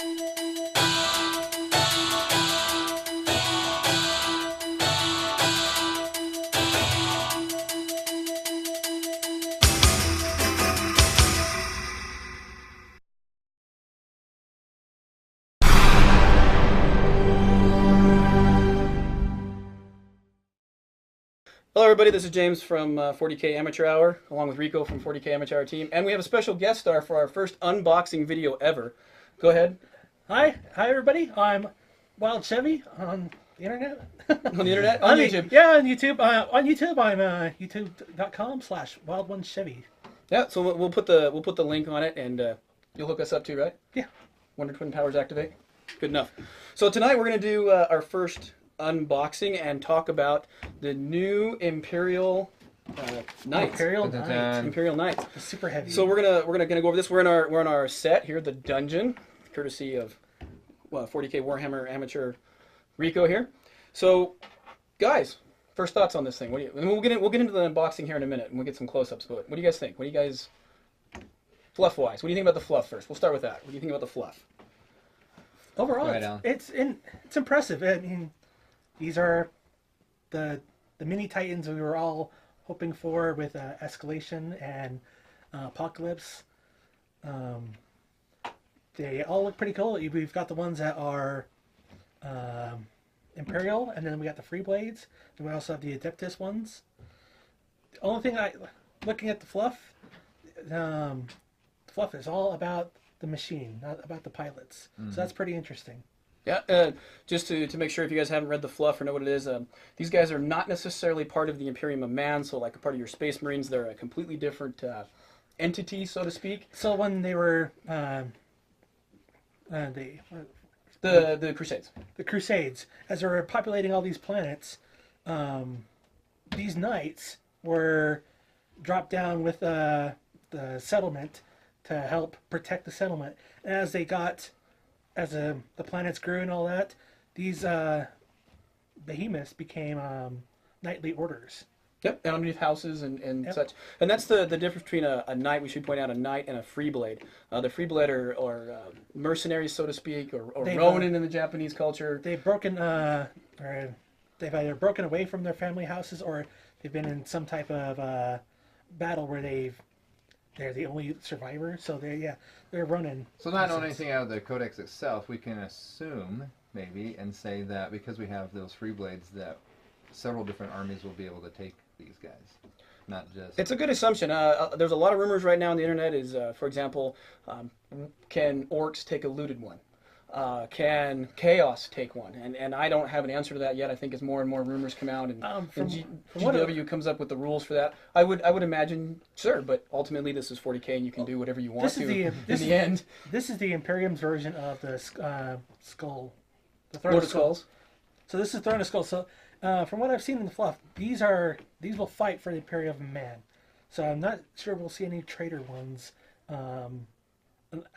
Hello, everybody. This is James from 40K Amateur Hour, along with Rico from 40K Amateur Hour team, and we have a special guest star for our first unboxing video ever. Go ahead. Hi, everybody. I'm Wild Chevy on the internet. On the internet? On YouTube? Yeah, on YouTube. On YouTube, I'm youtube.com/wild1chevy. Yeah. So we'll put the link on it, and you'll hook us up too, right? Yeah. Wonder Twin powers activate. Good enough. So tonight we're going to do our first unboxing and talk about the new Imperial Knights. Imperial Knights. Imperial Knights. Super heavy. So we're gonna go over this. We're in our set here, the dungeon, courtesy of 40K Warhammer Amateur Rico here. So, guys, first thoughts on this thing. And we'll get into the unboxing here in a minute, and we'll get some close-ups. But what do you guys think? What do you guys, fluff-wise? What do you think about the fluff first? We'll start with that. What do you think about the fluff? Overall, it's impressive. I mean, these are the mini Titans we were all hoping for with Escalation and Apocalypse. They all look pretty cool. We've got the ones that are Imperial, and then we got the Free Blades, and we also have the Adeptus ones. The only thing looking at the fluff is all about the machine, not about the pilots. Mm-hmm. So that's pretty interesting. Yeah, just to make sure if you guys haven't read the fluff or know what it is, these guys are not necessarily part of the Imperium of Man, so like a part of your Space Marines, they're a completely different entity, so to speak. So when they were the Crusades. The Crusades, as they were populating all these planets, these knights were dropped down with the settlement to help protect the settlement. And as the planets grew and all that, these behemoths became knightly orders. Yep, and underneath houses and yep. such. And that's the difference between a knight, we should point out, a knight and a free blade. The free blade are mercenaries, so to speak, or ronin in the Japanese culture. They've either broken away from their family houses, or they've been in some type of battle where they're the only survivor. So they're running. So not knowing anything out of the Codex itself, we can assume maybe and say that because we have those free blades, that several different armies will be able to take these guys, not just. It's a good assumption. There's a lot of rumors right now on the internet. Is for example, can orcs take a looted one? Can Chaos take one? And I don't have an answer to that yet. I think as more and more rumors come out, and GW comes up with the rules for that, I would imagine, sure. But ultimately, this is 40K, and you can do whatever you want in the end. This is the Imperium's version of the skull, the Throne Lord of of Skulls. So this is Throne of Skulls. So from what I've seen in the fluff, these will fight for the Imperium of Man. So I'm not sure we'll see any traitor ones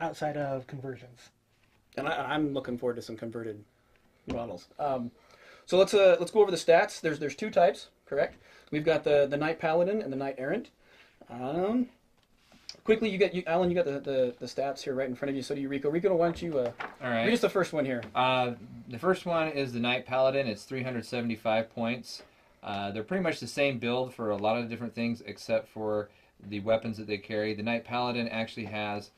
outside of conversions. And I'm looking forward to some converted models. So let's go over the stats. There's two types, correct? We've got the Knight Paladin and the Knight Errant. Quickly, Alan, you got the stats here right in front of you. So do you, Rico. Rico, why don't you all right. read us the first one here? The first one is the Knight Paladin. It's 375 points. They're pretty much the same build for a lot of different things except for the weapons that they carry. The Knight Paladin actually has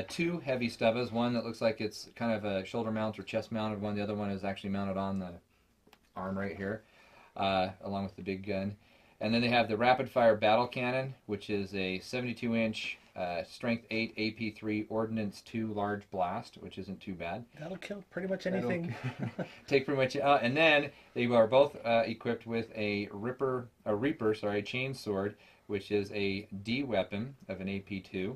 two heavy stubbas, one that looks like it's kind of a shoulder mount or chest mounted one. The other one is actually mounted on the arm right here, along with the big gun. And then they have the rapid fire battle cannon, which is a 72-inch strength 8 AP3 ordnance 2 large blast, which isn't too bad. That'll kill pretty much anything. Take pretty much and then they are both equipped with a Reaper chain sword, which is a D weapon of an AP2.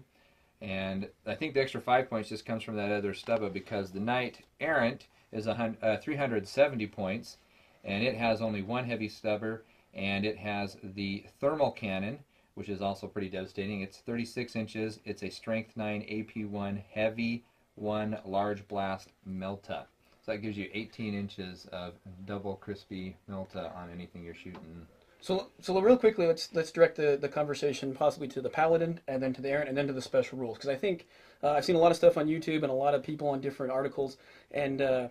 And I think the extra 5 points just comes from that other stubba, because the Knight Errant is 370 points, and it has only one heavy stubber, and it has the thermal cannon, which is also pretty devastating. It's 36 inches. It's a strength 9 AP1 heavy 1 large blast melta. So that gives you 18 inches of double crispy melta on anything you're shooting. So real quickly, let's direct the conversation possibly to the paladin, and then to the errant, and then to the special rules. Because I think I've seen a lot of stuff on YouTube and a lot of people on different articles, and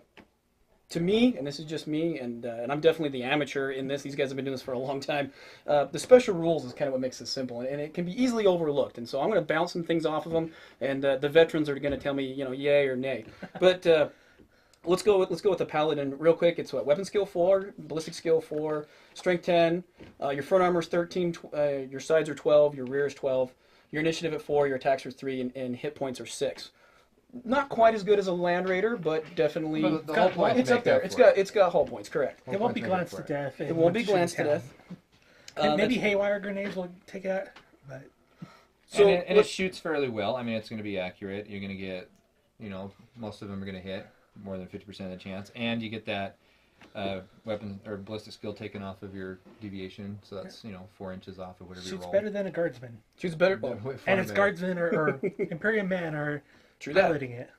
to me, and this is just me, and I'm definitely the amateur in this. These guys have been doing this for a long time. The special rules is kind of what makes this simple, and it can be easily overlooked. And so I'm going to bounce some things off of them, and the veterans are going to tell me, yay or nay. But let's go with the paladin real quick. It's what, weapon skill 4, ballistic skill 4, strength 10. Your front armor is 13. Your sides are 12. Your rear is 12. Your initiative at 4. Your attacks are 3, and hit points are 6. Not quite as good as a land raider, but definitely But the whole point it's up there. It's got hull points, correct. It won't be glanced to death. It won't be glanced to death. Maybe haywire grenades will take it out, but So and it shoots fairly well. I mean, it's going to be accurate. You're going to get, most of them are going to hit, more than 50% of the chance, and you get that weapon or ballistic skill taken off of your deviation. So that's 4 inches off of whatever you shoots roll. better than a guardsman. Shoots better. And it's guardsmen or Imperial men are piloting it.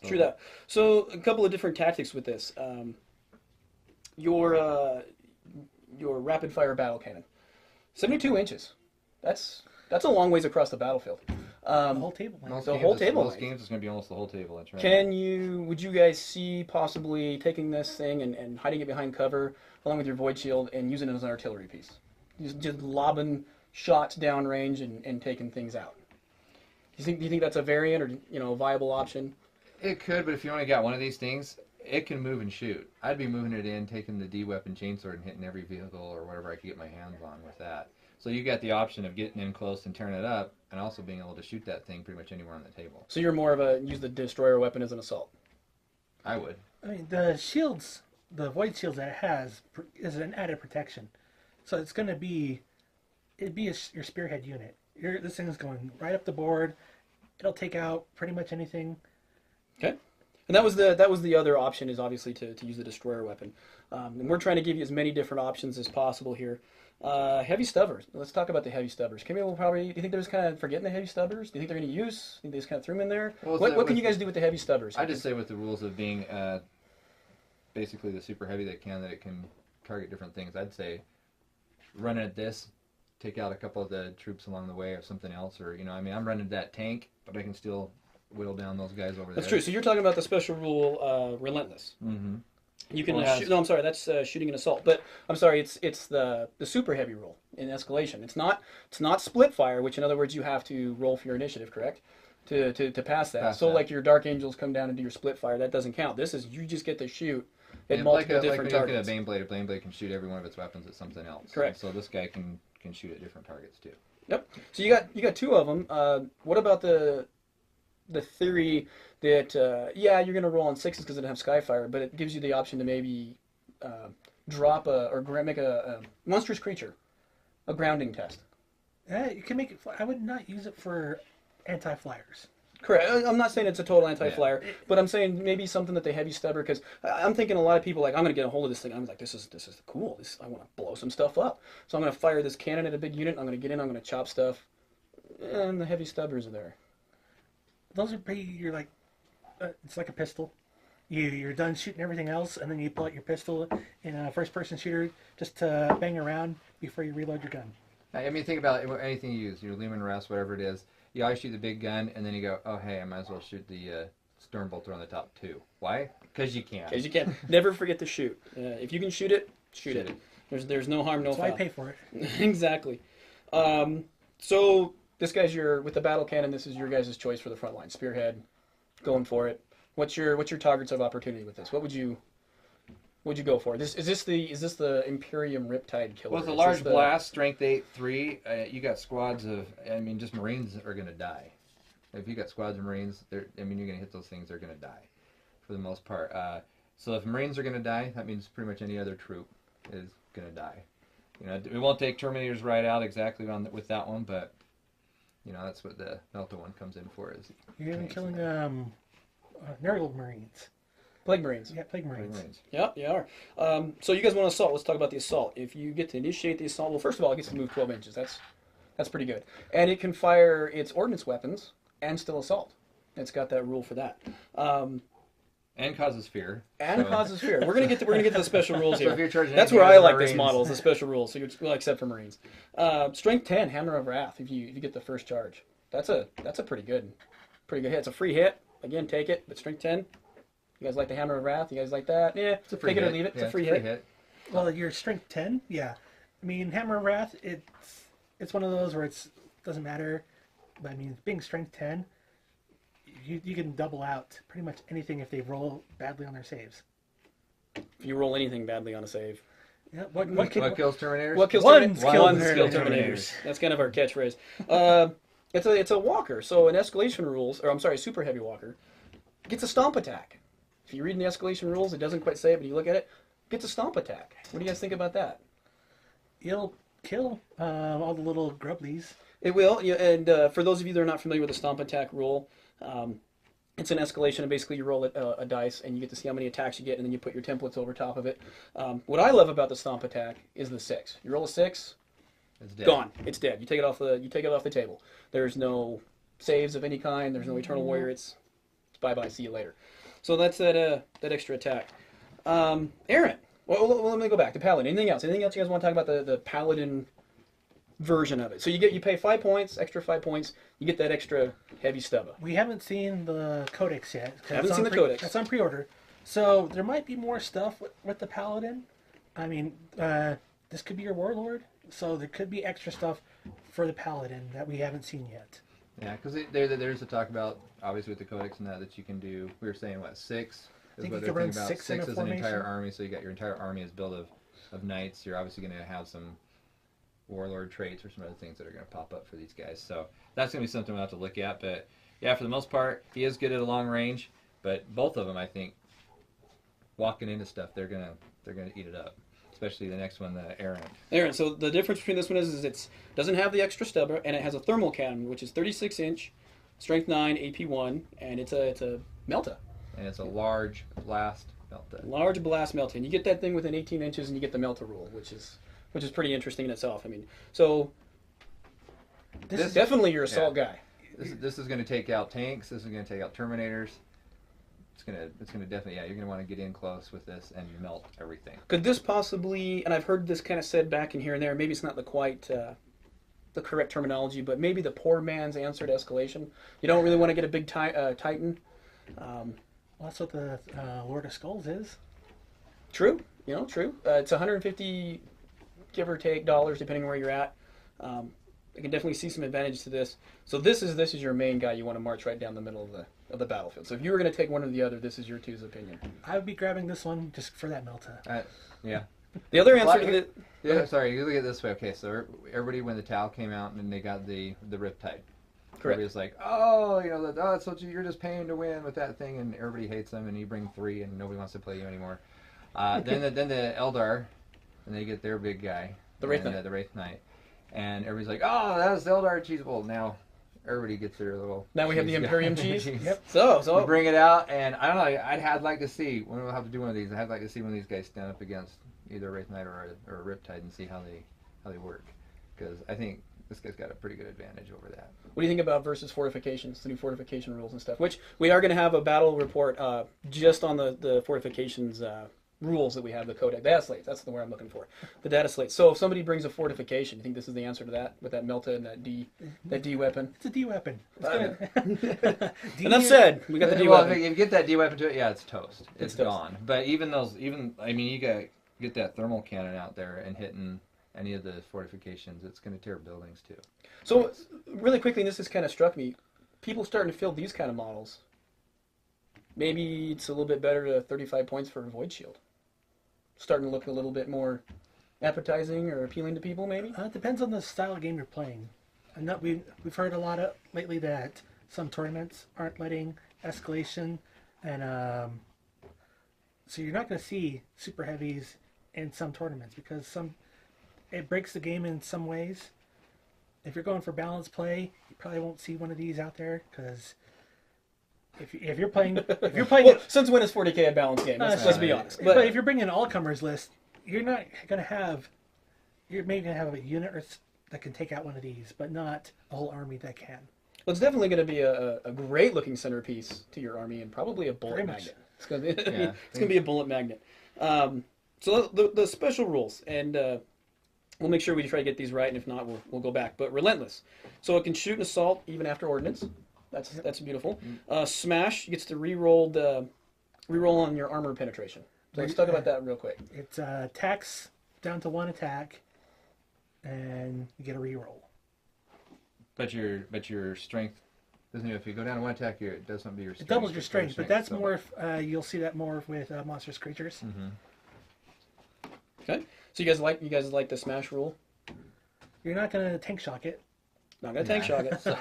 True that. So a couple of different tactics with this. Your rapid fire battle cannon, 72 inches. That's a long ways across the battlefield. The whole table. Most the games, whole table. Most games, it's going to be almost the whole table. That's right. Would you guys see possibly taking this thing and hiding it behind cover along with your void shield and using it as an artillery piece? Just lobbing shots downrange and taking things out. Do you think that's a variant or a viable option? It could, but if you only got one of these things, it can move and shoot. I'd be moving it in, taking the D-weapon chainsword and hitting every vehicle or whatever I could get my hands on with that. So you got the option of getting in close and turning it up, and also being able to shoot that thing pretty much anywhere on the table. So you're more of use the destroyer weapon as an assault. I would. I mean, the shields, the void shields that it has is an added protection. So it's going to be, your spearhead unit. This thing is going right up the board. It'll take out pretty much anything. Okay. And that was the other option, is obviously to use the destroyer weapon. And we're trying to give you as many different options as possible here. Heavy stubbers. Let's talk about the heavy stubbers. Kimmy will probably. Do you think they're just kind of forgetting the heavy stubbers? Do you think they're going to use? Do you think they just kind of threw them in there? Well, what can you guys do with the heavy stubbers? I just say with the rules of being basically the super heavy that it can target different things. I'd say run at this, take out a couple of the troops along the way or something else, or I'm running that tank, but I can still whittle down those guys over there. That's true. So you're talking about the special rule, relentless. Mm-hmm. You can shoot. No, I'm sorry. That's shooting an assault. But I'm sorry. It's the super heavy rule in escalation. It's not split fire, which in other words you have to roll for your initiative, correct? To pass that. So like your dark angels come down and do your split fire. That doesn't count. This is you just get to shoot at multiple different targets. Like a Bane blade can shoot every one of its weapons at something else. Correct. And so this guy can shoot at different targets too. Yep. So you got 2 of them. What about the theory that you're going to roll on 6s because it doesn't have Skyfire, but it gives you the option to maybe drop make a monstrous creature a grounding test. Yeah, you can make it. I would not use it for anti-flyers. Correct. I'm not saying it's a total anti-flyer, but I'm saying maybe something that they heavy stubber, because I'm thinking a lot of people I'm going to get a hold of this thing. I'm like, this is cool. I want to blow some stuff up. So I'm going to fire this cannon at a big unit. I'm going to get in. I'm going to chop stuff, and the heavy stubbers are there. Those are pretty. You're like, it's like a pistol. You're done shooting everything else, and then you pull out your pistol in a first-person shooter just to bang around before you reload your gun. I mean, think about anything you use, your Lehman Russ, whatever it is. You always shoot the big gun, and then you go, oh, hey, I might as well shoot the Storm Bolter on the top too. Why? Because you can. Because you can. Never forget to shoot. If you can shoot it, shoot it. There's no harm, no foul. That's why I pay for it. Exactly. So this guy's with the battle cannon. This is your guys' choice for the front line. Spearhead, going for it. What's your targets of opportunity with this? What would you go for? Is this the Imperium Riptide Killer? Well, it's a large blast, strength 8/3. You got squads of, just Marines are going to die. If you got squads of Marines, you're going to hit those things, they're going to die for the most part. So if Marines are going to die, that means pretty much any other troop is going to die. It won't take Terminators right out exactly with that one, but that's what the Delta one comes in for. Is you're even killing Nurgle Marines. Plague Marines. Yeah, Plague Marines. Yeah, you are. So you guys want to assault? Let's talk about the assault. If you get to initiate the assault, well, first of all, it gets to move 12 inches. That's pretty good. And it can fire its ordnance weapons and still assault. It's got that rule for that. And And causes fear. And causes fear. We're gonna get to the special rules So here. if you're charging That's anything where I other like than this Marines- model, is the special rules. So well, except for Marines. Strength 10, Hammer of Wrath. If you get the first charge, that's a pretty good hit. It's a free hit. Again, take it. But strength 10. You guys like the Hammer of Wrath? You guys like that? Yeah, It's a free take it hit. or leave it. It's Yeah, a free hit. Well, your strength 10, yeah. I mean, Hammer of Wrath, it's one of those where it doesn't matter. But I mean, being strength 10, you can double out pretty much anything if they roll badly on their saves. If you roll anything badly on a save. Yeah. What kills Terminators? What kills One Terminators? skill One skill Terminators. Terminators. That's kind of our catchphrase. It's a walker. So in escalation rules, or I'm sorry, super heavy walker, gets a stomp attack. If you read in the escalation rules, it doesn't quite say it, but you look at it, gets a stomp attack. What do you guys think about that? It'll kill all the little grublies. It will. Yeah, and for those of you that are not familiar with the stomp attack rule, it's an escalation, and basically you roll a dice, and you get to see how many attacks you get, and then you put your templates over top of it. What I love about the stomp attack is the 6. You roll a 6, It's dead. gone. It's dead. You take it off the table. There's no saves of any kind. There's no Eternal Warrior. It's bye bye. See you later. So that's that extra attack. Aaron. Well, let me go back to Paladin. Anything else? Anything else you guys want to talk about the Paladin version of it? So you pay 5 points, extra 5 points. You get that extra heavy stubba. We haven't seen the codex yet. Haven't seen the codex. That's on pre-order. So there might be more stuff with the Paladin. I mean, this could be your Warlord. So there could be extra stuff for the Paladin that we haven't seen yet. Yeah, because there's a talk about, obviously with the Codex and that you can do, we were saying, what, 6? I think what you they're can run thinking about. 6 in a Six is an entire formation. army, so you got your entire army is built of knights. You're obviously going to have some warlord traits or some other things that are going to pop up for these guys. So that's going to be something we'll have to look at. But yeah, for the most part, he is good at a long range. But both of them, I think, walking into stuff, they're gonna eat it up. Especially the next one, the Errant. Aaron, so the difference between this one is it doesn't have the extra stubber, and it has a thermal cannon, which is 36 inch, strength 9, AP 1, and it's a Melta. And it's a large blast melta. Large blast Melta. And you get that thing within 18 inches, and you get the Melta rule, which is pretty interesting in itself. I mean, so this is definitely your assault guy. This is going to take out tanks. This is going to take out Terminators. It's gonna definitely, yeah, you're gonna want to get in close with this and melt everything. Could this possibly, and I've heard this kind of said back in here and there, maybe it's not the correct terminology, but maybe the poor man's answer to escalation. You don't really want to get a big Titan. Well, that's what the Lord of Skulls is. True, true. It's 150, give or take, dollars depending where you're at. I can definitely see some advantage to this. So this is your main guy you want to march right down the middle of the battlefield. So if you were going to take one or the other, this is your two's opinion. I would be grabbing this one just for that Melta. Yeah. The other answer to the... Yeah, sorry, you look at it this way. Okay, so everybody, when the Tau came out and they got the Riptide, everybody's like, oh, that's what you're just paying to win with that thing, and everybody hates them, and you bring 3, and nobody wants to play you anymore. Then the Eldar, and they get their big guy, the Wraith Knight. The Wraith Knight, and everybody's like, oh, that's the Eldar cheese. Well, now everybody gets their little. Now we have the cheese Imperium guy. cheese. Yep. So We bring it out, and I don't know. I'd like to see when we'll have to do one of these. I'd like to see one of these guys stand up against either a Wraith Knight or a Riptide and see how they work, because I think this guy's got a pretty good advantage over that. what do you think about versus fortifications, the new fortification rules and stuff? Which we are going to have a battle report just on the fortifications rules that we have, the codex, data slates. That's the word I'm looking for, the data slates. So if somebody brings a fortification, you think this is the answer to that with that Melta and that D weapon? It's a D weapon. Enough said. We got the D Well, weapon. if you get that D weapon to it, yeah, it's toast. It's toast. gone. But I mean, you get that thermal cannon out there and hitting any of the fortifications, it's going to tear buildings too. So really quickly, and this has kind of struck me, people starting to field these kind of models. Maybe it's a little bit better to 35 points for a Void Shield. Starting to look a little bit more appetizing or appealing to people, maybe? It depends on the style of game you're playing. And that we've heard a lot of lately that some tournaments aren't letting escalation, and so you're not going to see super heavies in some tournaments because it breaks the game in some ways. If you're going for balanced play, you probably won't see one of these out there because if you're playing Well, since when is 40k a balanced game? Let's be honest. but if you're bringing an all-comers list, you're maybe going to have a unit that can take out one of these, but not a whole army that can. Well, it's definitely going to be a great looking centerpiece to your army and probably a bullet Very much. magnet. It's gonna be Yeah. it's gonna be a bullet magnet. So the special rules, and we'll make sure we try to get these right, and if not, we'll go back. But relentless, so it can shoot an assault even after ordnance. That's beautiful. Smash gets to re-roll on your armor penetration. So let's talk about that real quick. It's attacks down to 1 attack, and you get a reroll. But your strength doesn't. If you go down to 1 attack, it does something to your It strength. doubles your strength, but that's so. more. You'll see that more with monstrous creatures. Okay. So you guys like the smash rule? You're not going to tank shock it. Not gonna tank shock it. So.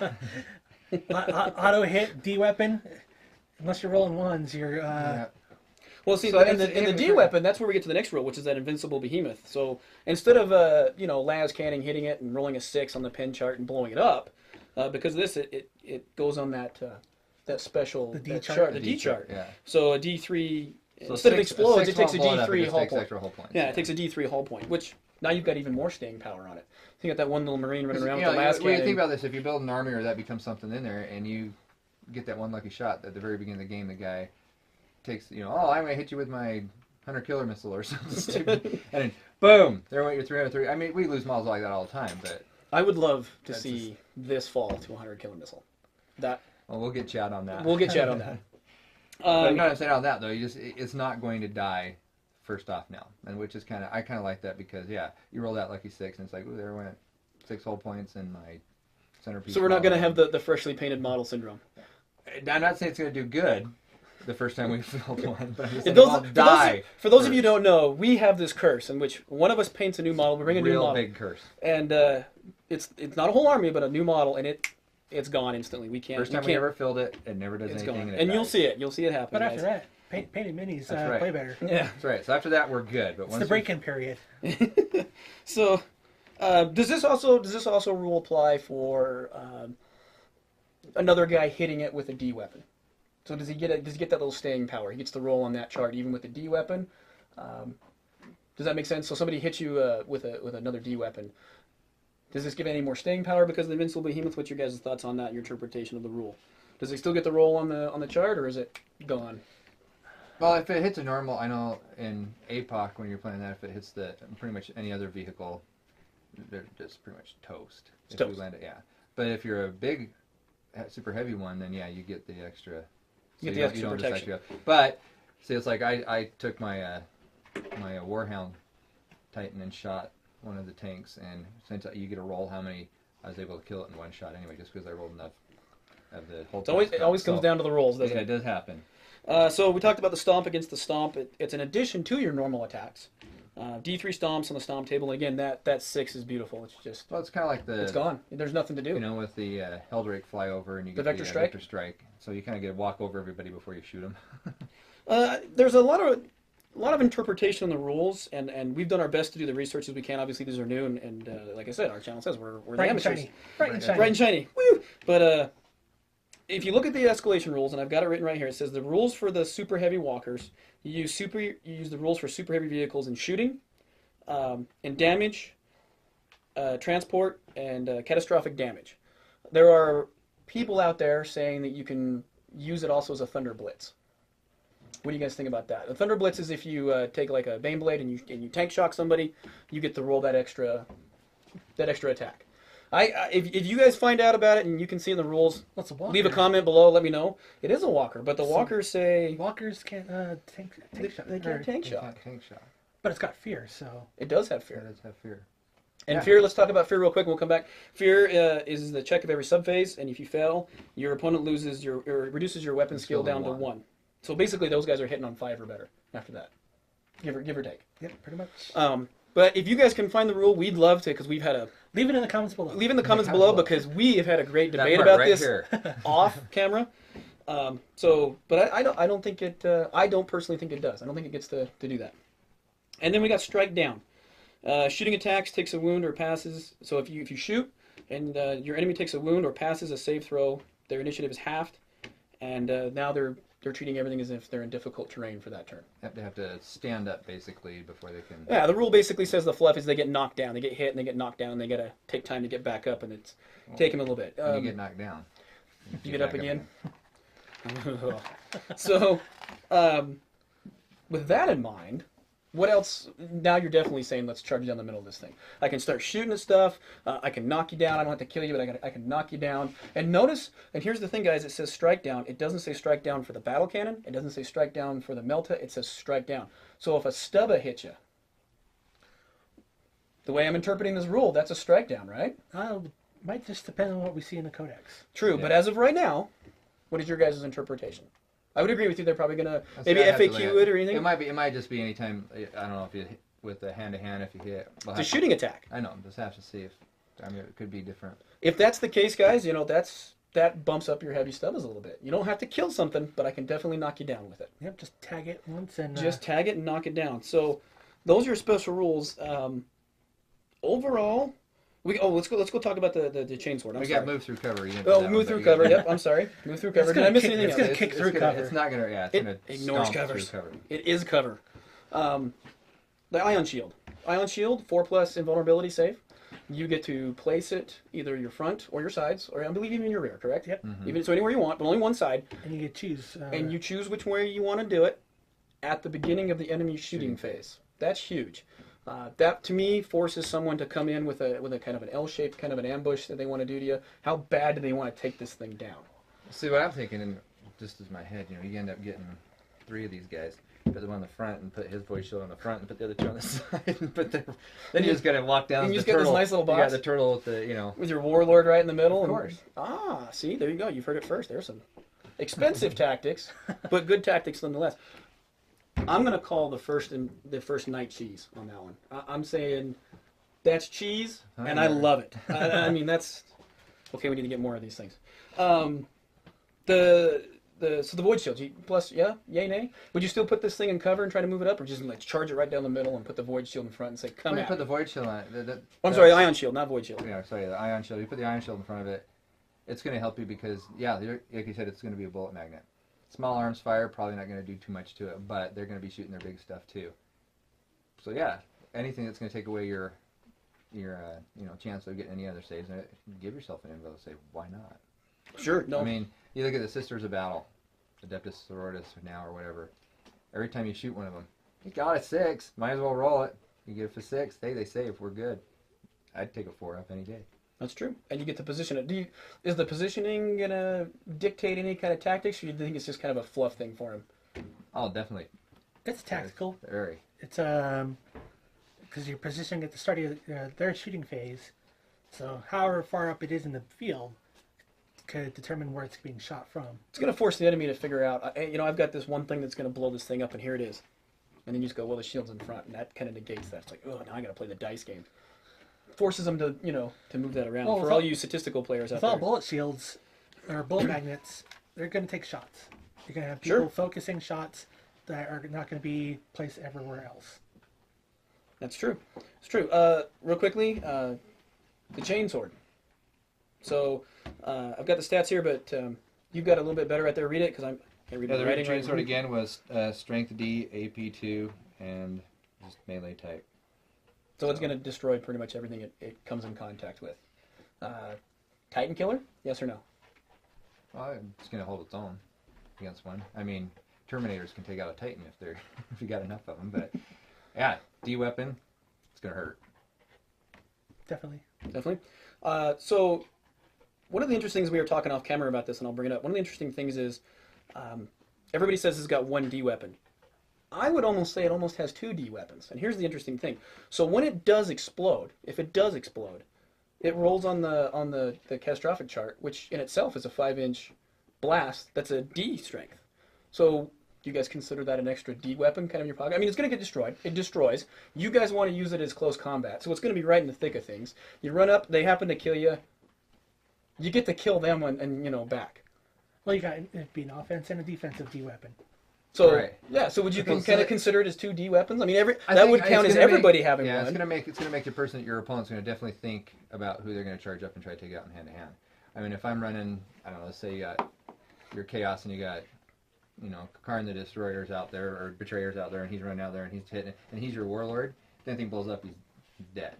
Auto hit D weapon. Unless you're rolling ones, you're. Yeah. Well, see, So in the it's- D weapon, that's where we get to the next rule, which is that invincible behemoth. So instead of las canning, hitting it and rolling a 6 on the pin chart and blowing it up, because of this it goes on that special The D that chart. the D chart. Yeah. So a D3 So instead of six- explodes, six it takes a won't blow it up, D3 it just hull takes point. extra hull points. Yeah, it takes a D3 hull point, which now you've got even more staying power on it. So you got that one little marine running around with the last when you cannon. think about this, if you build an army or that becomes something in there, and you get that one lucky shot at the very beginning of the game, the guy takes, I'm going to hit you with my 100 killer missile or something stupid, and then boom, there went your 303. I mean, we lose models like that all the time, but I would love to That's see this fall to 100 killer missile. That we'll get chat on that. we'll get you out on that. But no, I'm saying on that though, it's not going to die first off now, and which is I kind of like that because you roll that lucky 6 and it's like, ooh, there went 6 hull points in my centerpiece. So we're not going to model. have the freshly painted model syndrome. I'm not saying it's going to do good the first time we build one, but I'm just saying If it those, won't for die. for those of you who don't know, we have this curse in which one of us paints a new model, we bring a new Real model, big curse. and it's not a whole army, but a new model, and it's gone instantly. We can't. First time we ever filled it, it never does It's anything. gone, And and you'll dies. see it. You'll see it happen. But after guys. that, painted minis That's right. play better. Yeah. That's right. So after that, we're good. But It's once the break-in period. So, does this also rule apply for another guy hitting it with a D weapon? So does he get that little staying power? He gets to roll on that chart even with the D weapon. Does that make sense? So somebody hits you with another D weapon. Does this give any more staying power because of the invincible behemoth? What's your guys' thoughts on that? Your interpretation of the rule? Does it still get the roll on the chart, or is it gone? Well, if it hits a normal, I know in APOC when you're playing that, if it hits the pretty much any other vehicle, they're just pretty much toast. It's If toast. you land it, yeah. But if you're a big, super heavy one, then yeah, you get the extra. You get the extra just protection. extra. But see, it's like I took my my Warhound Titan and shot one of the tanks, and since you get a roll, how many I was able to kill it in one shot anyway, just because I rolled enough of the whole. It always comes down to the rolls, doesn't Yeah, it? it does happen. So we talked about the stomp against the stomp. It's an addition to your normal attacks. D3 stomps on the stomp table. And again, that 6 is beautiful. It's just Well, it's kind of like the it's gone. There's nothing to do. with the Heldrake flyover, and you The get Vector Strike? Vector Strike. So you kind of get to walk over everybody before you shoot them. There's a lot of interpretation on the rules, and we've done our best to do the research as we can. Obviously, these are new, and like I said, our channel says we're the Bright and amateurs. shiny. Bright and shiny. Bright and shiny. Woo! But if you look at the escalation rules, and I've got it written right here, it says the rules for the super heavy walkers. You use the rules for super heavy vehicles in shooting, in damage, transport, and catastrophic damage. There are people out there saying that you can use it also as a thunder blitz. What do you guys think about that? A thunder blitz is if you take like a Bane blade and you tank shock somebody, you get to roll that extra attack. If you guys find out about it and you can see in the rules, What's a walker? leave a comment below. Let me know. It is a walker, but the walkers say Walkers can't tank shot. they can't tank shock. Tank shot. But it's got fear, so. It does have It fear. does have fear. And Yeah. fear, let's talk about fear real quick and we'll come back. Fear is the check of every subphase, and if you fail, your opponent loses or reduces your weapon skill down to 1. So basically those guys are hitting on 5 or better after that. Give or take. Yep, pretty much. But if you guys can find the rule, we'd love to, because we've had a Leave it in the comments below. leave in the comments below because we have had a great That debate part about right this here. off camera. But I don't think it. I don't personally think it does. I don't think it gets to do that. And then we got strike down. Shooting attacks takes a wound or passes. So if you shoot and your enemy takes a wound or passes a save throw, their initiative is halved, and now they're treating everything as if they're in difficult terrain for that turn. They have to stand up basically before they can. Yeah, the rule basically says the fluff is they get knocked down, they get hit, and they get knocked down, and they gotta take time to get back up, and it's taking a little bit. When you get knocked down. You get up back again. So, with that in mind, what else? Now you're definitely saying let's charge down the middle of this thing. I can start shooting at stuff. I can knock you down. I don't have to kill you, but I can knock you down. And notice, and here's the thing, guys. It says strike down. It doesn't say strike down for the battle cannon. It doesn't say strike down for the melta. It says strike down. So if a stubba hits you, the way I'm interpreting this rule, that's a strike down, right? Might just depend on what we see in the codex. True, Yeah. but as of right now, what is your guys' interpretation? I would agree with you. They're probably gonna That's maybe what I have to FAQ look it at. or anything. It might just be anytime. I don't know if you hit with a hand to hand. If you hit, It's a shooting attack. I know. Just have to see if. I mean, it could be different. If that's the case, guys, that bumps up your heavy stubbas a little bit. You don't have to kill something, but I can definitely knock you down with it. Yep, just tag it once and Just tag it and knock it down. So those are your special rules. Overall, let's go talk about the chainsword. I'm We sorry. got move through cover. You didn't Oh, do that move one, through but cover. you got- Yep, I'm sorry. Move through cover. It's Did I gonna miss kick- anything it's else? gonna kick through gonna, cover. It's not gonna. Yeah, it's It gonna ignores stomp covers. through cover. It is cover. The ion shield. Ion shield, 4+ invulnerability save. You get to place it either your front or your sides, or I believe even your rear, correct? Yep. Even so anywhere you want, but only one side. and you get to choose. And you choose which way you want to do it at the beginning of the enemy shooting phase. That's huge. That to me forces someone to come in with a kind of an L-shaped kind of an ambush that they want to do to you. How bad do they want to take this thing down? See what I'm thinking, and just as my head, you end up getting 3 of these guys. Put them on the front and put his voice shield on the front and put the other 2 on the side. And then you just got to walk down And the you just got this turtle. nice little You got box. the turtle with the With your warlord right in the middle. Of course. See, there you go. You've heard it first. There's some expensive tactics, but good tactics nonetheless. I'm gonna call the first night cheese on that one. I'm saying that's cheese, and I love it. I mean that's okay. We need to get more of these things. The void shield. Plus, yeah, yay, nay. Would you still put this thing in cover and try to move it up, or just like charge it right down the middle and put the void shield in front and say, "Come When you at put me"? the void shield on it. I'm sorry, ion shield, not void shield. Yeah, sorry, the ion shield. You put the ion shield in front of it. It's going to help you because, yeah, like you said, it's going to be a bullet magnet. Small arms fire, probably not going to do too much to it, but they're going to be shooting their big stuff too. So yeah, anything that's going to take away your chance of getting any other saves, give yourself an invo save. Why not? Sure. No. I mean, you look at the Sisters of Battle, Adeptus Sororitas now or whatever. Every time you shoot one of them, you got a 6. Might as well roll it. You get a 6. They save. We're good. I'd take a 4 up any day. That's true, and you get to position it. Is the positioning gonna dictate any kind of tactics, or do you think it's just kind of a fluff thing for him? Oh, definitely. It's tactical. Very. It's because you're positioning at the start of their shooting phase, so however far up it is in the field could determine where it's being shot from. It's gonna force the enemy to figure out. I've got this one thing that's gonna blow this thing up, and here it is. And then you just go, well, the shield's in front, and that kind of negates that. It's like, oh, now I gotta play the dice game. Forces them to to move that around. Well, For with all all- you statistical players out With all there. bullet shields or bullet magnets, they're going to take shots. You're going to have people Sure. focusing shots that are not going to be placed everywhere else. That's true. It's true. Real quickly, the chainsword. So I've got the stats here, but you've got a little bit better right there. Read it because I can't read Yeah, the the writing chain right sword now. again was Strength D, AP 2, and just melee type. So it's going to destroy pretty much everything it comes in contact with. Titan killer? Yes or no? Well, it's going to hold its own against one. I mean, Terminators can take out a Titan if you got enough of them. But yeah, D weapon, it's going to hurt. Definitely. Definitely. So one of the interesting things, we were talking off camera about this, and I'll bring it up. One of the interesting things is everybody says it's got one D weapon. I would almost say it almost has 2 D weapons. And here's the interesting thing. So when it does explode, if it does explode, it rolls on the catastrophic chart, which in itself is a 5-inch blast. That's a D strength. So do you guys consider that an extra D weapon kind of in your pocket? I mean, it's going to get destroyed. It destroys. You guys want to use it as close combat. So it's going to be right in the thick of things. You run up, they happen to kill you. You get to kill them and back. Well, you got it'd be an offense and a defensive D weapon. So Right. yeah, so would you So- kind of consider it as 2 D weapons? I mean, I that think would it's count as gonna everybody make- having yeah, one. it's gonna make the person, your opponent's gonna definitely think about who they're gonna charge up and try to take out in hand to hand. I mean, if I'm running, I don't know, let's say you got your chaos and you got, Karn the Destroyer's out there or Betrayer's out there, and he's running out there and he's hitting, and he's your warlord. If anything blows up, he's dead.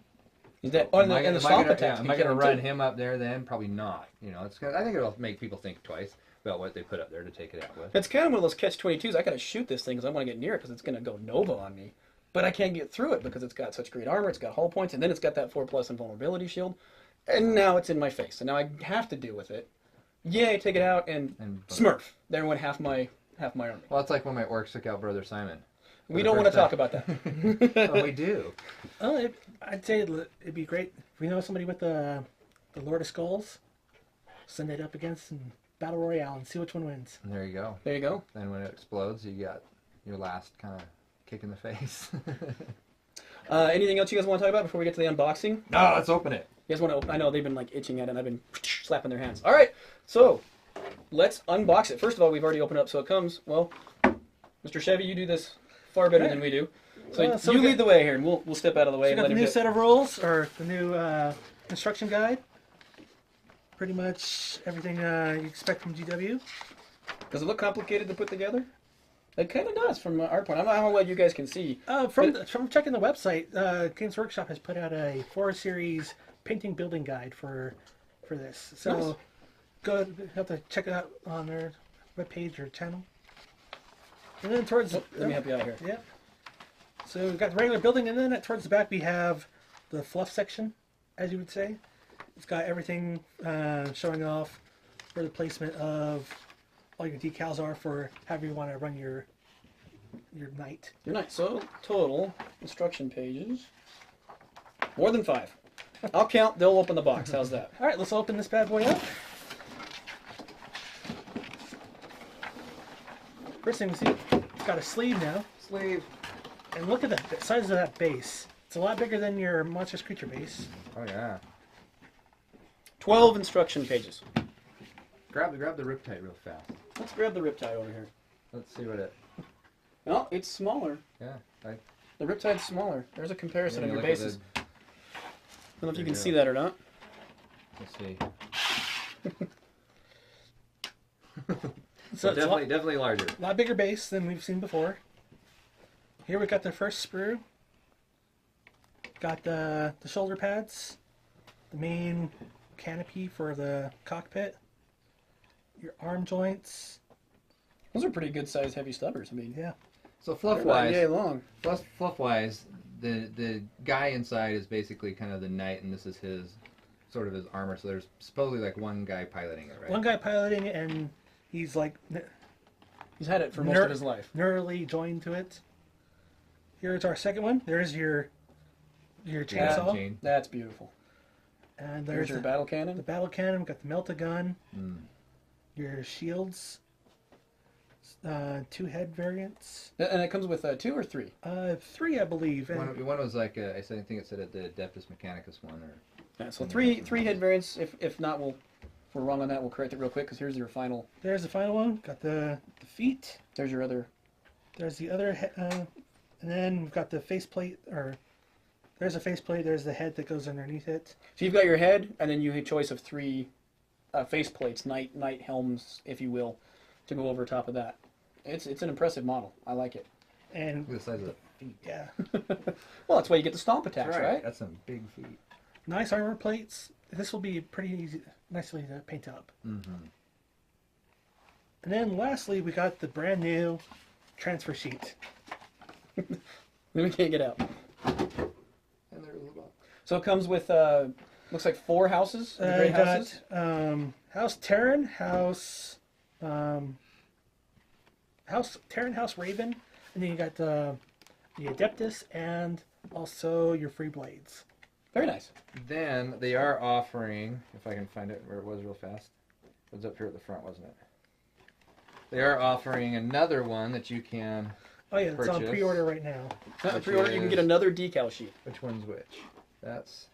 Is that and the Am I stomp gonna- attacks? Am I going to run him up there then? Probably not. I think it'll make people think twice. about what they put up there to take it out with. It's kind of one of those catch-22s. I gotta shoot this thing because I want to get near it because it's gonna go Nova on me, but I can't get through it because it's got such great armor. It's got hull points, and then it's got that 4+ invulnerability shield, and now it's in my face, and now I have to deal with it. Yay! Take it out and Smurf. There went half my army. Well, it's like when my orcs took out Brother Simon. We don't want to talk about that. Oh, we do. Oh, I'd say it'd be great if we know somebody with the Lord of Skulls. Send it up against Battle Royale and see which one wins. And there you go. There you go. Then when it explodes, you got your last kind of kick in the face. Anything else you guys want to talk about before we get to the unboxing? No, let's open it. You guys want to? I know they've been like itching at it, and I've been slapping their hands. All right, so let's unbox it. First of all, we've already opened it up, so it comes. Well, Mr. Chevy, you do this far better than we do. So you lead the way here, and we'll step out of the way. So And got let the him new get... set of rules, or the new instruction guide. Pretty much everything you expect from GW. Does it look complicated to put together? It kind of does from our point. I don't know how well you guys can see. From checking the website, Games Workshop has put out a 4-series painting building guide for this. So Nice. go have to check it out on their webpage or channel. And then towards Let me help you out here. yeah. So we've got the regular building, and then towards the back we have the fluff section, as you would say. It's got everything showing off where the placement of all your decals are for however you want to run your knight. You're nice. So total instruction pages, more than 5. I'll count. They'll open the box. How's that? All right, let's open this bad boy up. First thing we see, it's got a sleeve now. Sleeve. And look at the size of that base. It's a lot bigger than your Monstrous Creature base. Oh yeah. 12 instruction pages. Grab the riptide real fast. Let's grab the riptide over here. Let's see what it. No, it's smaller. Yeah. The riptide's smaller. There's a comparison of your look at bases. the- I don't know if you There can you see go. that or not. Let's see. So it's definitely larger. a lot bigger base than we've seen before. Here we got the first sprue. Got the shoulder pads, the main canopy for the cockpit, your arm joints. Those are pretty good sized heavy stubbers. I mean, Yeah. So they're fluff not yay wise, long. fluff wise, the guy inside is basically kind of the knight, and this is his sort of his armor. So there's supposedly like one guy piloting it, right? One guy piloting it, and he's like He's had it for most of his life. neurally joined to it. Here's our second one. There's your chainsaw, chain. That's beautiful. and There's there's your the battle cannon. battle cannon. We've got the melta gun, Mm. your shields, 2 head variants, And it comes with 2 or 3. 3 I believe. And One was like I think it said the Adeptus Mechanicus one, or Yeah, so three head variants. If not, if we're wrong on that, we'll correct it real quick because here's your final. there's the final one. Got the feet. There's your other. There's the other, and then we've got the faceplate. Or there's a faceplate. There's the head that goes underneath it. So you've got your head, and then you have a choice of 3 face plates, knight helms, if you will, to go over top of that. It's an impressive model. I like it. And look at the size of the feet. yeah, Well, that's why you get the stomp attacks, That's right? That's some big feet. nice armor plates. This will be pretty easy, nicely to paint up. Mm-hmm. And then lastly, we got the brand new transfer sheet. We can't get out. And there's a box. So it comes with looks like 4 houses. The You great got houses. House Terran, House Raven, and then you got the Adeptus, and also your free blades. Very nice. Then they are offering, if I can find it where it was real fast. It was up here at the front, wasn't it? They are offering another one that you can. Oh yeah, it's on Purchase. pre-order right now. Which Pre-order, you can get is- another decal sheet. Which one's which? That's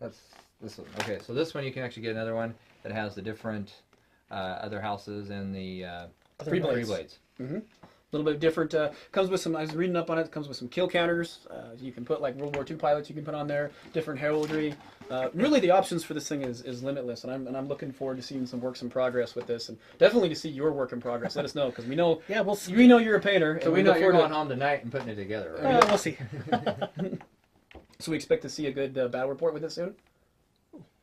this one. Okay, so this one you can actually get another one that has the different other houses and the Free free blades. blades. A little bit different. Comes with some. I was reading up on it. Comes with some kill counters. You can put like World War II pilots. You can put on there different heraldry. Really, the options for this thing is limitless, and I'm looking forward to seeing some works in progress with this, and definitely to see your work in progress. Let us know because we know Yeah, we'll see. we know you're a painter, So and we know look you're forward going home tonight and putting it together, Oh, right? We'll see. So we expect to see a good battle report with it soon.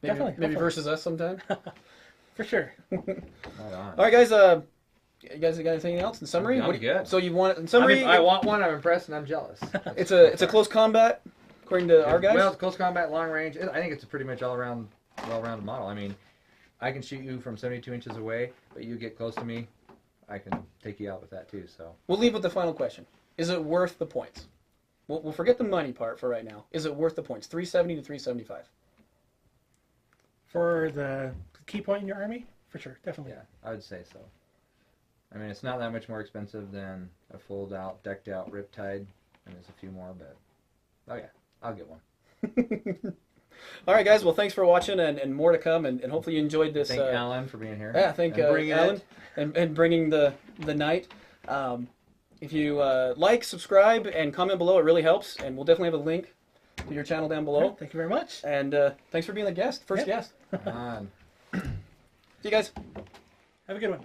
Maybe, Definitely, maybe hopefully. versus us sometime. For sure. Right on. All right, guys. You guys got anything else in summary? I'm good. So you want in summary? I want one. I'm impressed and I'm jealous. It's a close combat, according to our guys. Well, it's close combat, long range. I think it's a pretty much all-around, well-rounded model. I mean, I can shoot you from 72 inches away, but you get close to me, I can take you out with that too. So We'll leave with the final question: is it worth the points? We'll forget the money part for right now. Is it worth the points? 370 to 375. For the key point in your army? For sure, definitely. yeah, I would say so. I mean, it's not that much more expensive than a fold-out, decked-out Riptide, and there's a few more, but oh yeah, I'll get one. All right, guys. Well, thanks for watching, and more to come, and hopefully you enjoyed this. Thank Alan for being here. Yeah, thank And bringing Alan it. and bringing the night. If you like, subscribe, and comment below, it really helps, and we'll definitely have a link to your channel down below. Thank you very much. And thanks for being the guest, first guest. Come on. See you guys. Have a good one.